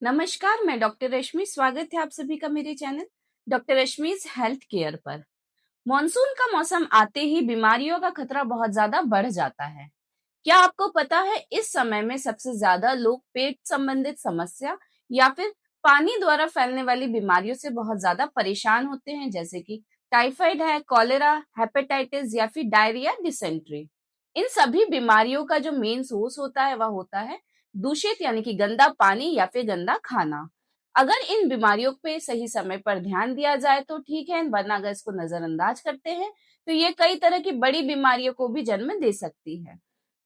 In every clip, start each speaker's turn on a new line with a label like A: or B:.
A: नमस्कार, मैं डॉक्टर रश्मि। स्वागत है आप सभी का मेरे चैनल डॉक्टर रश्मि's हेल्थ केयर पर। मॉनसून का मौसम आते ही बीमारियों का खतरा बहुत ज्यादा बढ़ जाता है। क्या आपको पता है इस समय में सबसे ज्यादा लोग पेट संबंधित समस्या या फिर पानी द्वारा फैलने वाली बीमारियों से बहुत ज्यादा परेशान होते हैं, जैसे कि टाइफाइड है, कॉलेरा, हेपेटाइटिस या फिर डायरिया, डिसेंट्री। इन सभी बीमारियों का जो मेन सोर्स होता है वह होता है दूषित यानी कि गंदा पानी या फिर गंदा खाना। अगर इन बीमारियों पे सही समय पर ध्यान दिया जाए तो ठीक है, वरना अगर इसको नजरअंदाज करते हैं तो ये कई तरह की बड़ी बीमारियों को भी जन्म दे सकती है।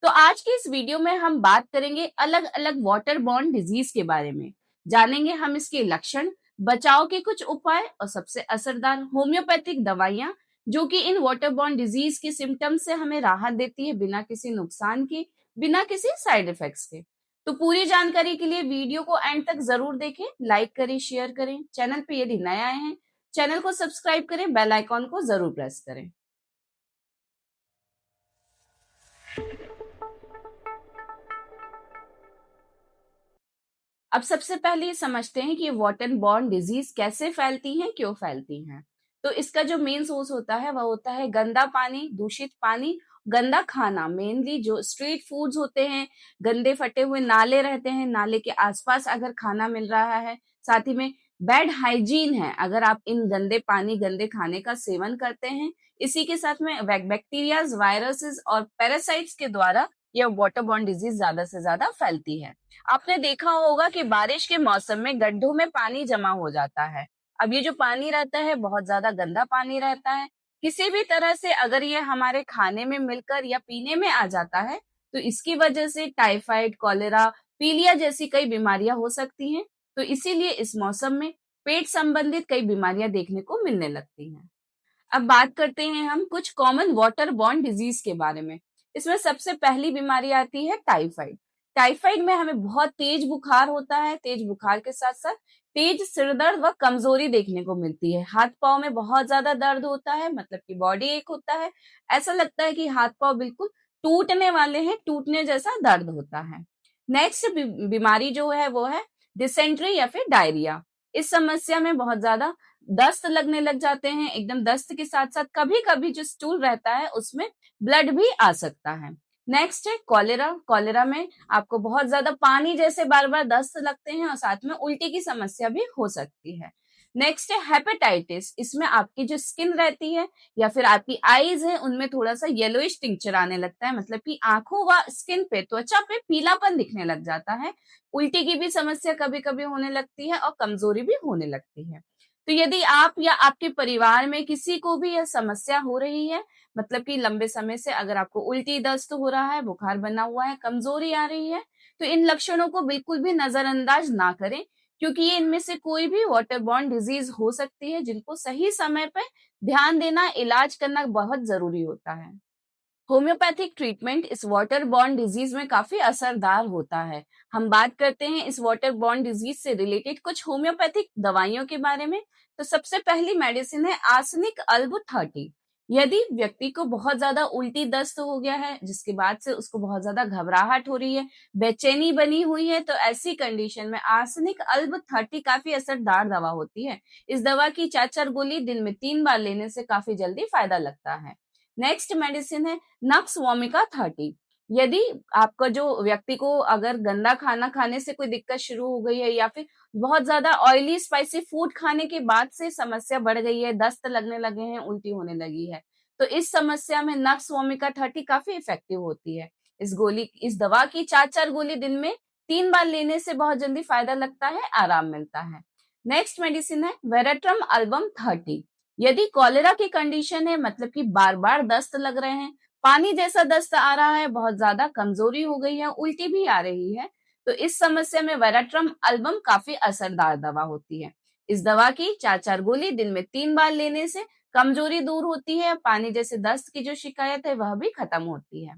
A: तो आज की इस वीडियो में हम बात करेंगे अलग अलग वाटर बॉर्न डिजीज के बारे में। जानेंगे हम इसके लक्षण, बचाव के कुछ उपाय और सबसे असरदार होम्योपैथिक दवाइयां जो कि इन वाटर बॉर्न डिजीज के सिम्टम्स से हमें राहत देती है, बिना किसी नुकसान के, बिना किसी साइड इफेक्ट्स के। तो पूरी जानकारी के लिए वीडियो को एंड तक जरूर देखें, लाइक करें, शेयर करें। चैनल पे यदि नए आए हैं, चैनल को सब्सक्राइब करें, बेल आइकॉन को जरूर प्रेस करें। अब सबसे पहले ये समझते हैं कि वाटर बॉर्न डिजीज कैसे फैलती हैं, क्यों फैलती हैं। तो इसका जो मेन सोर्स होता है वह होता है गंदा पानी, दूषित पानी, गंदा खाना। मेनली जो स्ट्रीट फूड्स होते हैं, गंदे फटे हुए नाले रहते हैं, नाले के आसपास अगर खाना मिल रहा है, साथ ही में बैड हाइजीन है, अगर आप इन गंदे पानी, गंदे खाने का सेवन करते हैं, इसी के साथ में बैक्टीरियाज, वायरसेस और पैरासाइट्स के द्वारा यह वाटरबॉर्न डिजीज ज्यादा से ज्यादा फैलती है। आपने देखा होगा कि बारिश के मौसम में गड्ढों में पानी जमा हो जाता है। अब ये जो पानी रहता है बहुत ज्यादा गंदा पानी रहता है। किसी भी तरह से अगर ये हमारे खाने में मिलकर या पीने में आ जाता है तो इसकी वजह से टाइफाइड, कॉलेरा, पीलिया जैसी कई बीमारियां हो सकती हैं। तो इसीलिए इस मौसम में पेट संबंधित कई बीमारियां देखने को मिलने लगती हैं। अब बात करते हैं हम कुछ कॉमन वाटर बॉर्न डिजीज के बारे में। इसमें सबसे पहली बीमारी आती है टाइफाइड। टाइफाइड में हमें बहुत तेज बुखार होता है, तेज बुखार के साथ साथ तेज सिरदर्द व कमजोरी देखने को मिलती है। हाथ पांव में बहुत ज्यादा दर्द होता है, मतलब कि बॉडी एक होता है, ऐसा लगता है कि हाथ पांव बिल्कुल टूटने वाले हैं, टूटने जैसा दर्द होता है। नेक्स्ट बीमारी जो है वो है डिसेंट्री या फिर डायरिया। इस समस्या में बहुत ज्यादा दस्त लगने लग जाते हैं। एकदम दस्त के साथ साथ कभी कभी जो स्टूल रहता है उसमें ब्लड भी आ सकता है। नेक्स्ट है कॉलेरा। कॉलेरा में आपको बहुत ज्यादा पानी जैसे बार बार दस्त लगते हैं और साथ में उल्टी की समस्या भी हो सकती है। नेक्स्ट है हेपेटाइटिस। इसमें आपकी जो स्किन रहती है या फिर आपकी आईज है उनमें थोड़ा सा येलोइश टिंचर आने लगता है, मतलब कि आंखों व स्किन पे, त्वचा पे पीलापन दिखने लग जाता है। उल्टी की भी समस्या कभी कभी होने लगती है और कमजोरी भी होने लगती है। तो यदि आप या आपके परिवार में किसी को भी यह समस्या हो रही है, मतलब कि लंबे समय से अगर आपको उल्टी, दस्त हो रहा है, बुखार बना हुआ है, कमजोरी आ रही है, तो इन लक्षणों को बिल्कुल भी नजरअंदाज ना करें, क्योंकि ये इनमें से कोई भी वाटरबॉर्न डिजीज हो सकती है जिनको सही समय पर ध्यान देना, इलाज करना बहुत जरूरी होता है। होम्योपैथिक ट्रीटमेंट इस वाटर बॉर्न डिजीज में काफी असरदार होता है। हम बात करते हैं इस वाटर बॉर्न डिजीज से रिलेटेड कुछ होम्योपैथिक दवाइयों के बारे में। तो सबसे पहली मेडिसिन है आर्सेनिक अल्ब 30। यदि व्यक्ति को बहुत ज्यादा उल्टी दस्त हो गया है, जिसके बाद से उसको बहुत ज्यादा घबराहट हो रही है, बेचैनी बनी हुई है, तो ऐसी कंडीशन में आर्सेनिक अल्ब 30 काफी असरदार दवा होती है। इस दवा की 4-4 गोली दिन में 3 बार लेने से काफी जल्दी फायदा लगता है। नेक्स्ट मेडिसिन है नक्स वोमिका 30। यदि आपका जो व्यक्ति को अगर गंदा खाना खाने से कोई दिक्कत शुरू हो गई है या फिर बहुत ज्यादा ऑयली स्पाइसी फूड खाने के बाद से समस्या बढ़ गई है, दस्त लगने लगे हैं, उल्टी होने लगी है, तो इस समस्या में नक्स वोमिका 30 काफी इफेक्टिव होती है। इस दवा की 4-4 गोली दिन में 3 बार लेने से बहुत जल्दी फायदा लगता है, आराम मिलता है। नेक्स्ट मेडिसिन है वेरेट्रम अल्बम 30। यदि कॉलेरा की कंडीशन है, मतलब कि बार बार दस्त लग रहे हैं, पानी जैसा दस्त आ रहा है, बहुत ज्यादा कमजोरी हो गई है, उल्टी भी आ रही है, तो इस समस्या में वेराट्रम अल्बम काफी असरदार दवा होती है। इस दवा की 4-4 गोली दिन में 3 बार लेने से कमजोरी दूर होती है, पानी जैसे दस्त की जो शिकायत है वह भी खत्म होती है।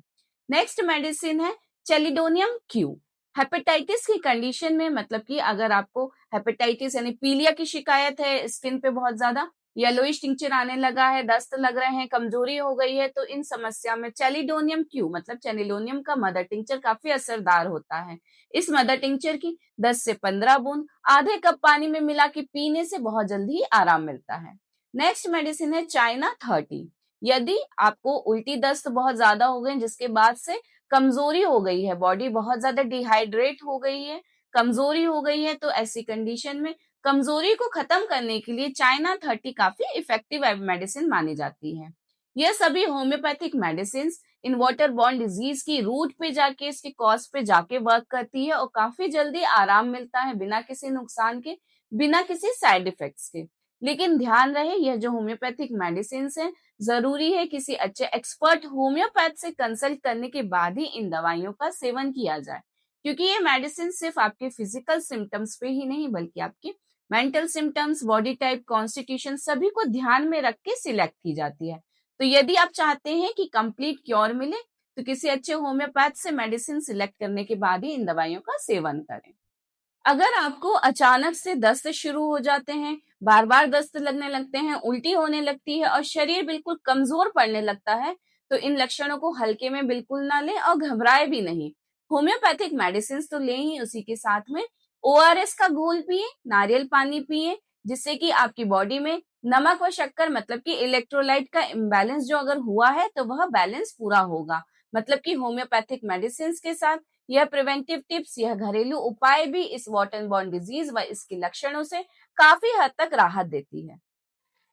A: नेक्स्ट मेडिसिन है चेलिडोनियम क्यू। हेपेटाइटिस की कंडीशन में, मतलब कि अगर आपको हेपेटाइटिस यानी पीलिया की शिकायत है, स्किन पे बहुत ज्यादा, येलोइश टिंचर आने लगा है, दस्त लग रहे हैं, कमजोरी हो गई है, तो इन समस्या में चैलिडोनियम क्यू मतलब चैलिडोनियम का मदर टिंचर काफी असरदार होता है। इस मदर टिंचर की 10 से 15 बूंद आधे कप पानी में मिला के पीने से बहुत जल्दी आराम मिलता है। नेक्स्ट मेडिसिन है चाइना 30। यदि आपको उल्टी दस्त बहुत ज्यादा हो गई जिसके बाद से कमजोरी हो गई है, बॉडी बहुत ज्यादा डिहाइड्रेट हो गई है, कमजोरी हो गई है, तो ऐसी कंडीशन में कमजोरी को खत्म करने के लिए चाइना 30 काफी इफेक्टिव मेडिसिन मानी जाती है। यह सभी homeopathic medicine in water borne disease की रूट पे जाके, इसके कॉज पे जाके वर्क करती है और काफी जल्दी आराम मिलता है बिना किसी नुकसान के, बिना किसी साइड इफेक्ट्स के। लेकिन ध्यान रहे, यह जो होम्योपैथिक मेडिसिन है, जरूरी है किसी अच्छे एक्सपर्ट होम्योपैथ से कंसल्ट करने के बाद ही इन दवाइयों का सेवन किया जाए, क्योंकि ये मेडिसिन सिर्फ आपके फिजिकल सिम्टम्स पे ही नहीं बल्कि आपके mental symptoms, body type, constitution सभी को ध्यान में रख के सिलेक्ट की जाती है। तो यदि आप चाहते हैं कि कंप्लीट क्योर मिले, तो किसी अच्छे होम्योपैथ से मेडिसिन सिलेक्ट करने के बाद ही इन दवाइयों का सेवन करें। अगर आपको अचानक से दस्त शुरू हो जाते हैं, बार बार दस्त लगने लगते हैं, उल्टी होने लगती है और शरीर बिल्कुल कमजोर पड़ने लगता है, तो इन लक्षणों को हल्के में बिल्कुल ना लें और घबराए भी नहीं। होम्योपैथिक मेडिसिन तो लें ही, उसी के साथ में ओआरएस का घोल पिए, नारियल पानी पिए, जिससे कि आपकी बॉडी में नमक व शक्कर मतलब कि इलेक्ट्रोलाइट का इम्बैलेंस जो अगर हुआ है तो वह बैलेंस पूरा होगा। मतलब कि होम्योपैथिक मेडिसिन के साथ यह प्रिवेंटिव टिप्स, यह घरेलू उपाय भी इस वाटर बॉर्न डिजीज व इसके लक्षणों से काफी हद तक राहत देती है।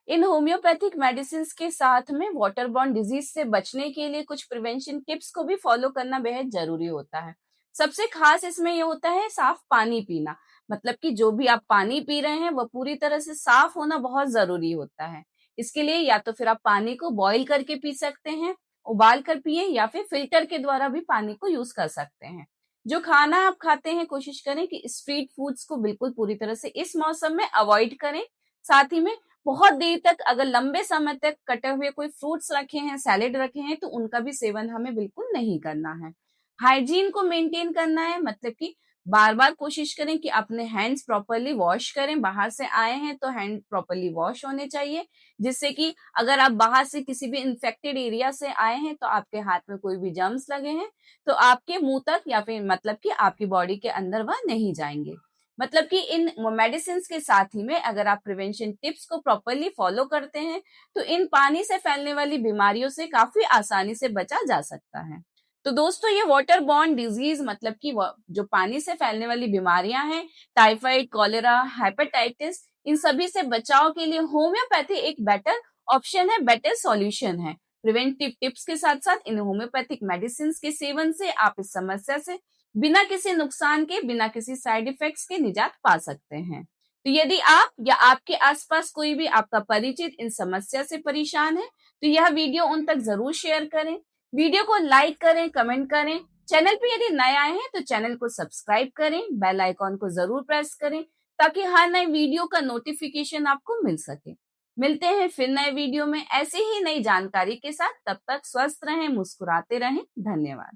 A: इन होम्योपैथिक मेडिसिन के साथ में वाटर बॉर्न डिजीज से बचने के लिए कुछ प्रिवेंशन टिप्स को भी फॉलो करना बेहद जरूरी होता है। सबसे खास इसमें यह होता है साफ पानी पीना। मतलब कि जो भी आप पानी पी रहे हैं वह पूरी तरह से साफ होना बहुत जरूरी होता है। इसके लिए या तो फिर आप पानी को बॉईल करके पी सकते हैं, उबाल कर पिए, या फिर फिल्टर के द्वारा भी पानी को यूज कर सकते हैं। जो खाना आप खाते हैं कोशिश करें कि स्ट्रीट फूड्स को बिल्कुल पूरी तरह से इस मौसम में अवॉइड करें। साथ ही में बहुत देर तक अगर लंबे समय तक कटे हुए कोई फ्रूट्स रखे हैं, सैलेड रखे हैं, तो उनका भी सेवन हमें बिल्कुल नहीं करना है। हाइजीन को मेंटेन करना है, मतलब कि बार बार कोशिश करें कि अपने हैंड्स प्रॉपरली वॉश करें। बाहर से आए हैं तो हैंड प्रॉपरली वॉश होने चाहिए, जिससे कि अगर आप बाहर से किसी भी इन्फेक्टेड एरिया से आए हैं तो आपके हाथ में कोई भी जर्म्स लगे हैं तो आपके मुंह तक या फिर मतलब कि आपकी बॉडी के अंदर वह नहीं जाएंगे। मतलब कि इन मेडिसिन के साथ ही में अगर आप प्रिवेंशन टिप्स को प्रॉपरली फॉलो करते हैं तो इन पानी से फैलने वाली बीमारियों से काफी आसानी से बचा जा सकता है। तो दोस्तों, ये वाटर बॉर्न डिजीज मतलब कि जो पानी से फैलने वाली बीमारियां हैं, टाइफाइड, कॉलेरा, हेपेटाइटिस, इन सभी से बचाव के लिए होम्योपैथी एक बेटर ऑप्शन है, बेटर सॉल्यूशन है। प्रिवेंटिव टिप्स के साथ साथ इन होम्योपैथिक मेडिसिन के सेवन से आप इस समस्या से बिना किसी नुकसान के, बिना किसी साइड इफेक्ट्स के निजात पा सकते हैं। तो यदि आप या आपके आसपास कोई भी आपका परिचित इन समस्या से परेशान है, तो यह वीडियो उन तक जरूर शेयर करें। वीडियो को लाइक करें, कमेंट करें। चैनल पे यदि नए आए हैं तो चैनल को सब्सक्राइब करें, बेल आइकॉन को जरूर प्रेस करें ताकि हर नए वीडियो का नोटिफिकेशन आपको मिल सके। मिलते हैं फिर नए वीडियो में ऐसे ही नई जानकारी के साथ। तब तक स्वस्थ रहें, मुस्कुराते रहें। धन्यवाद।